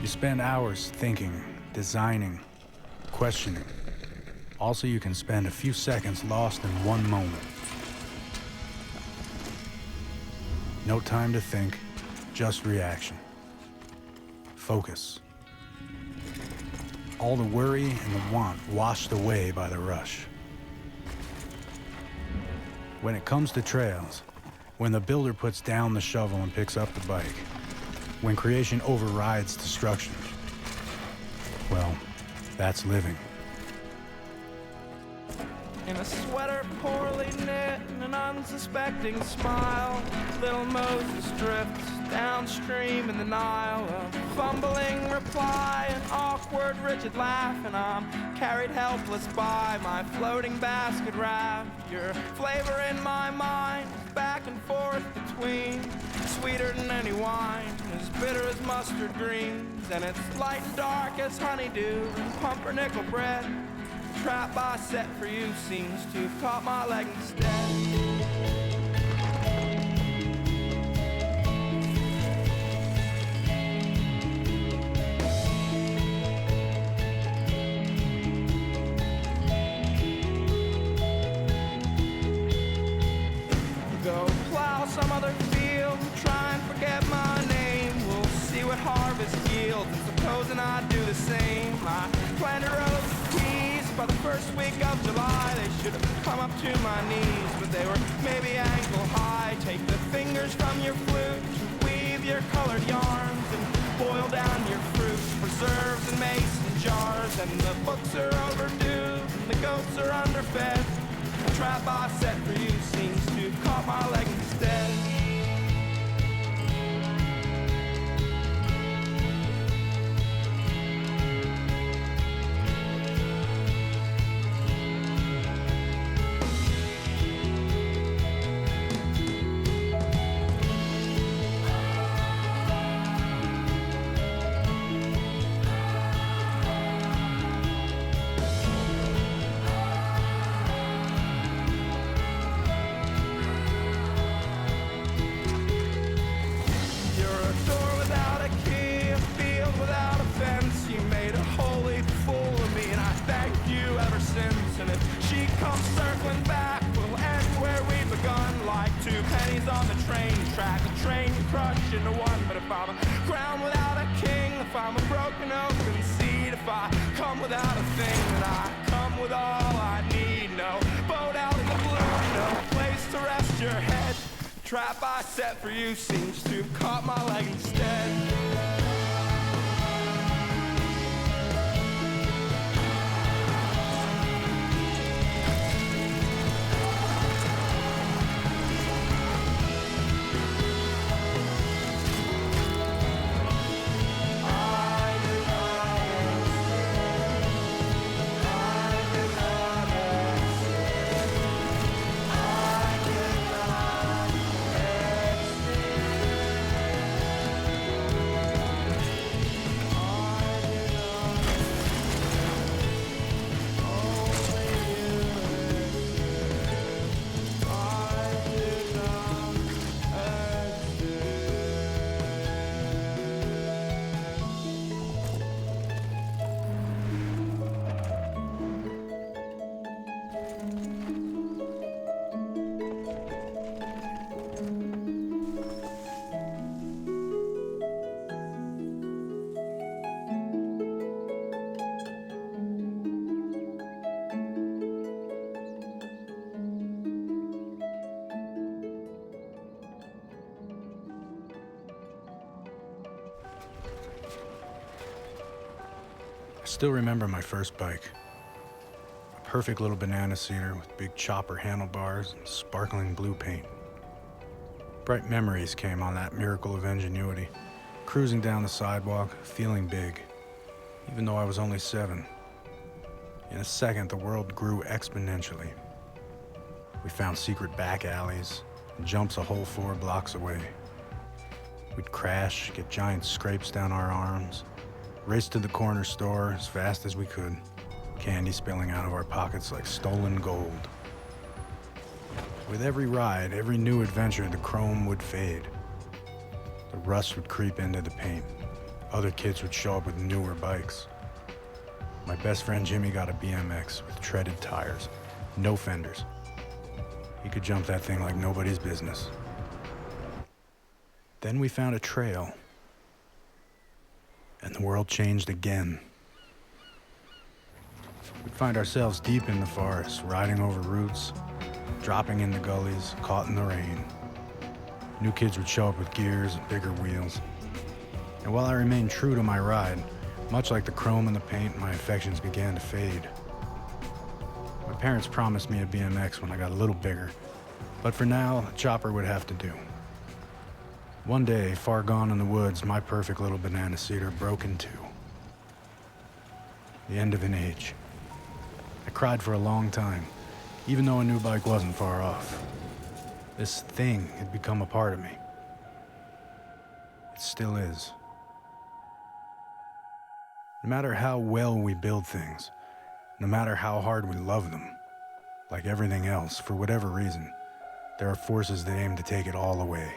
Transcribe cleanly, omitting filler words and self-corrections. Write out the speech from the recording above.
You spend hours thinking, designing, questioning. Also, you can spend a few seconds lost in one moment. No time to think, just reaction. Focus. All the worry and the want washed away by the rush. When it comes to trails, when the builder puts down the shovel and picks up the bike, when creation overrides destruction, well, that's living. In a sweater poorly knit and an unsuspecting smile, little Moses drifts downstream in the Nile. A fumbling reply, an awkward rigid laugh, and I'm carried helpless by my floating basket raft. Your flavor in my mind is back and forth between sweeter than any wine, as bitter as mustard greens, and it's light and dark as honeydew and pumpernickel bread. The trap I set for you seems to have caught my leg instead. Go plow some other field and try and forget my name. We'll see what harvest yields, and supposing I do the same. I planted rose peas by the first week of July. They should have come up to my knees, but they were maybe ankle high. Take the fingers from your flute, weave your colored yarns, and boil down your fruit, preserves in mason jars. And the books are overdue, and the goats are underfed. The trap I set for you seems to have caught my leg instead. And if she comes circling back, we'll end where we begun, like two pennies on the train track, a train crushed into one. But if I'm a crown without a king, if I'm a broken open seed, if I come without a thing, then I come with all I need. No boat out in the blue, no place to rest your head. The trap I set for you seems to have caught my leg instead. I still remember my first bike. A perfect little banana cedar with big chopper handlebars and sparkling blue paint. Bright memories came on that miracle of ingenuity, cruising down the sidewalk, feeling big, even though I was only 7. In a second, the world grew exponentially. We found secret back alleys and jumps a whole 4 blocks away. We'd crash, get giant scrapes down our arms, race to the corner store as fast as we could, candy spilling out of our pockets like stolen gold. With every ride, every new adventure, the chrome would fade. The rust would creep into the paint. Other kids would show up with newer bikes. My best friend Jimmy got a BMX with treaded tires, no fenders. He could jump that thing like nobody's business. Then we found a trail, and the world changed again. We'd find ourselves deep in the forest, riding over roots, dropping in the gullies, caught in the rain. New kids would show up with gears and bigger wheels. And while I remained true to my ride, much like the chrome and the paint, my affections began to fade. My parents promised me a BMX when I got a little bigger, but for now, a chopper would have to do. One day, far gone in the woods, my perfect little banana cedar broke in two. The end of an age. I cried for a long time, even though a new bike wasn't far off. This thing had become a part of me. It still is. No matter how well we build things, no matter how hard we love them, like everything else, for whatever reason, there are forces that aim to take it all away.